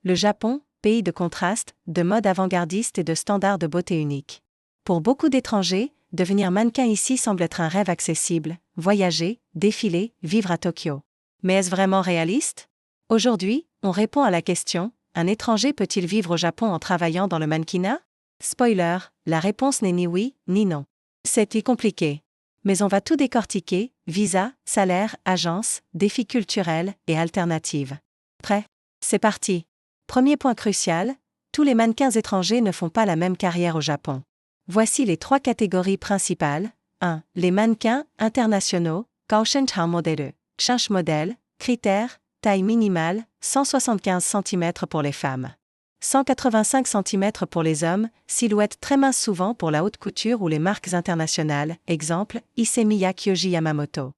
Le Japon, pays de contraste, de mode avant-gardiste et de standards de beauté uniques. Pour beaucoup d'étrangers, devenir mannequin ici semble être un rêve accessible, voyager, défiler, vivre à Tokyo. Mais est-ce vraiment réaliste? Aujourd'hui, on répond à la question, un étranger peut-il vivre au Japon en travaillant dans le mannequinat? Spoiler, la réponse n'est ni oui, ni non. C'est compliqué. Mais on va tout décortiquer, visa, salaire, agence, défis culturels et alternatives. Prêt? C'est parti. Premier point crucial, tous les mannequins étrangers ne font pas la même carrière au Japon. Voici les 3 catégories principales. 1. Les mannequins internationaux, Kaushenchang modèle, Change modèle, critères, taille minimale, 175 cm pour les femmes. 185 cm pour les hommes, silhouette très mince souvent pour la haute couture ou les marques internationales, exemple, Issey Kyoji Yamamoto.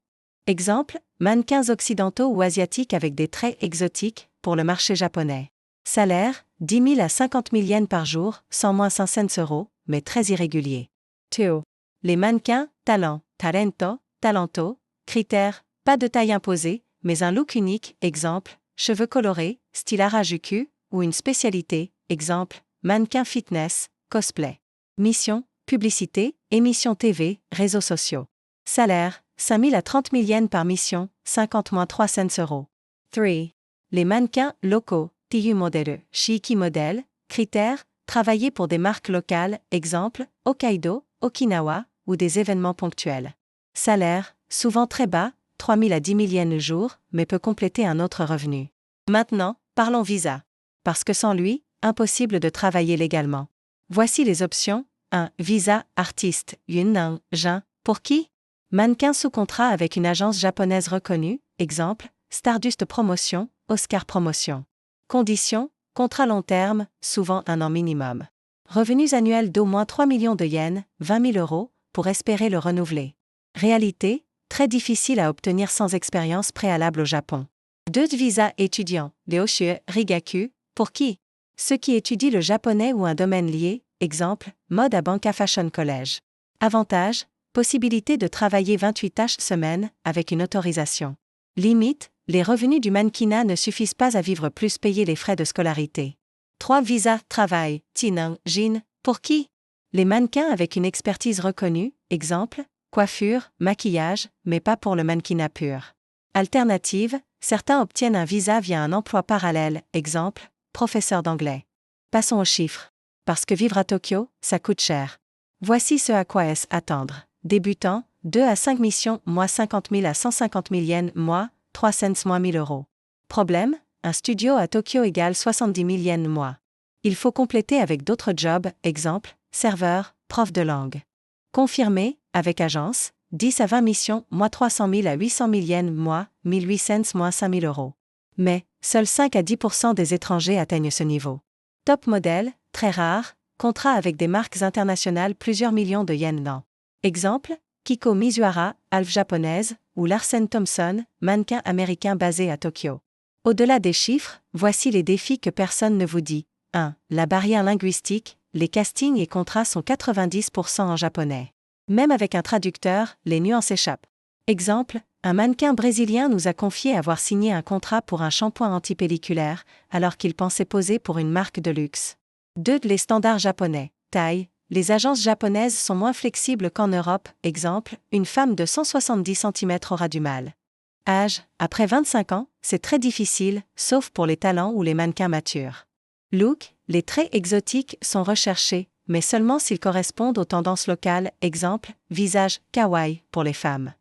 Exemple, mannequins occidentaux ou asiatiques avec des traits exotiques, pour le marché japonais. Salaire, 10 000 à 50 000 yens par jour, sans moins 500 €, mais très irrégulier. 2. Les mannequins, talento, talento, critères, pas de taille imposée, mais un look unique, exemple, cheveux colorés, style Harajuku, ou une spécialité, exemple, mannequin fitness, cosplay. Mission, publicité, émissions TV, réseaux sociaux. Salaire, 5 000 à 30 000 yens par mission, 50-300 €. 3. Les mannequins locaux, TU modèle, Shiki modèle, critères, travailler pour des marques locales, exemple, Hokkaido, Okinawa, ou des événements ponctuels. Salaire, souvent très bas, 3 000 à 10 000 yens le jour, mais peut compléter un autre revenu. Maintenant, parlons visa. Parce que sans lui, impossible de travailler légalement. Voici les options. 1. Visa, artiste, Yunnan, Jin, pour qui? Mannequin sous contrat avec une agence japonaise reconnue, exemple, Stardust Promotion, Oscar Promotion. Conditions, contrat long terme, souvent 1 an minimum. Revenus annuels d'au moins 3 millions de yens, 20 000 €, pour espérer le renouveler. Réalité, très difficile à obtenir sans expérience préalable au Japon. 2. Visa étudiant, Ryoshū, Rigaku, pour qui? Ceux qui étudient le japonais ou un domaine lié, exemple, mode à Banka Fashion College. Avantage, possibilité de travailler 28 tâches semaine, avec une autorisation. Limite, les revenus du mannequinat ne suffisent pas à vivre plus payer les frais de scolarité. 3. Visa, travail, Tinang, Jin, pour qui? Les mannequins avec une expertise reconnue, exemple, coiffure, maquillage, mais pas pour le mannequinat pur. Alternative, certains obtiennent un visa via un emploi parallèle, exemple, professeur d'anglais. Passons aux chiffres. Parce que vivre à Tokyo, ça coûte cher. Voici ce à quoi est-ce attendre. Débutant, 2 à 5 missions, mois 50 000 à 150 000 yens, mois, 300 moins 1000 €. Problème, un studio à Tokyo égale 70 000 yens, mois. Il faut compléter avec d'autres jobs, exemple, serveur, prof de langue. Confirmé, avec agence, 10 à 20 missions, mois 300 000 à 800 000 yens, mois, 1800 moins 5 000 €. Mais, seuls 5 à 10% des étrangers atteignent ce niveau. Top modèle, très rare, contrat avec des marques internationales plusieurs millions de yens l'an. Exemple, Kiko Mizuhara, Alf japonaise, ou Larsen Thompson, mannequin américain basé à Tokyo. Au-delà des chiffres, voici les défis que personne ne vous dit. 1. La barrière linguistique, les castings et contrats sont 90% en japonais. Même avec un traducteur, les nuances échappent. Exemple, un mannequin brésilien nous a confié avoir signé un contrat pour un shampoing antipelliculaire, alors qu'il pensait poser pour une marque de luxe. 2. Les standards japonais. Taille. Les agences japonaises sont moins flexibles qu'en Europe, exemple, une femme de 170 cm aura du mal. Âge, après 25 ans, c'est très difficile, sauf pour les talents ou les mannequins matures. Look, les traits exotiques sont recherchés, mais seulement s'ils correspondent aux tendances locales, exemple, visage kawaii pour les femmes.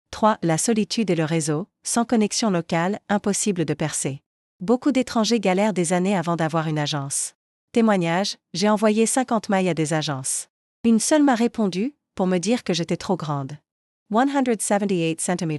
3. La solitude et le réseau, sans connexion locale, impossible de percer. Beaucoup d'étrangers galèrent des années avant d'avoir une agence. Témoignage, j'ai envoyé 50 mails à des agences. Une seule m'a répondu, pour me dire que j'étais trop grande. 178 cm.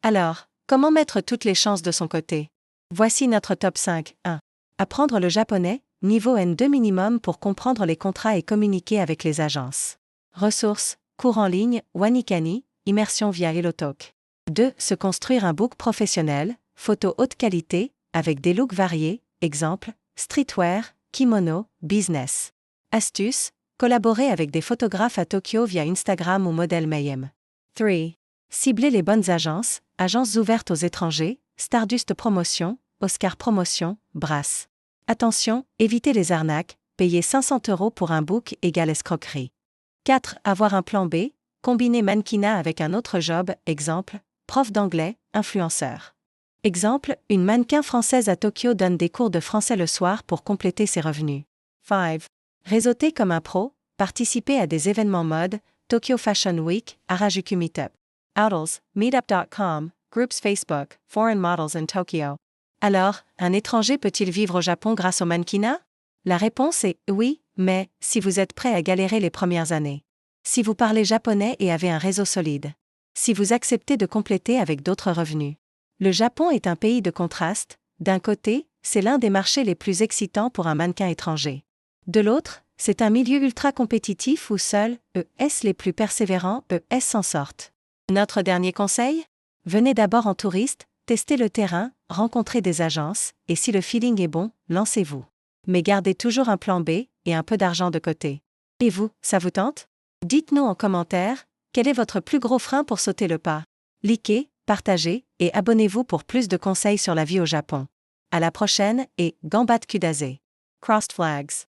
Alors, comment mettre toutes les chances de son côté? Voici notre top 5. 1. Apprendre le japonais, niveau N2 minimum pour comprendre les contrats et communiquer avec les agences. Ressources, cours en ligne, Wanikani, immersion via HelloTalk. 2. Se construire un book professionnel, photos haute qualité, avec des looks variés, exemple, streetwear, kimono, business. Astuce, collaborer avec des photographes à Tokyo via Instagram ou Model Mayhem. 3. Cibler les bonnes agences, agences ouvertes aux étrangers, Stardust Promotion, Oscar Promotion, Brass. Attention, évitez les arnaques, payer 500 € pour un book égale escroquerie. 4. Avoir un plan B, combiner mannequinat avec un autre job, exemple, prof d'anglais, influenceur. Exemple, une mannequin française à Tokyo donne des cours de français le soir pour compléter ses revenus. 5. Réseauter comme un pro, participer à des événements mode, Tokyo Fashion Week, Harajuku Meetup. Outels, meetup.com, Groups Facebook, Foreign Models in Tokyo. Alors, un étranger peut-il vivre au Japon grâce au mannequinat? La réponse est oui, mais si vous êtes prêt à galérer les premières années. Si vous parlez japonais et avez un réseau solide. Si vous acceptez de compléter avec d'autres revenus. Le Japon est un pays de contraste. D'un côté, c'est l'un des marchés les plus excitants pour un mannequin étranger. De l'autre, c'est un milieu ultra compétitif où seuls les plus persévérants s'en sortent. Notre dernier conseil? Venez d'abord en touriste, testez le terrain, rencontrez des agences, et si le feeling est bon, lancez-vous. Mais gardez toujours un plan B et un peu d'argent de côté. Et vous, ça vous tente? Dites-nous en commentaire, quel est votre plus gros frein pour sauter le pas? Likez, partagez et abonnez-vous pour plus de conseils sur la vie au Japon. À la prochaine et Ganbatte Kudase. Crossed Flags.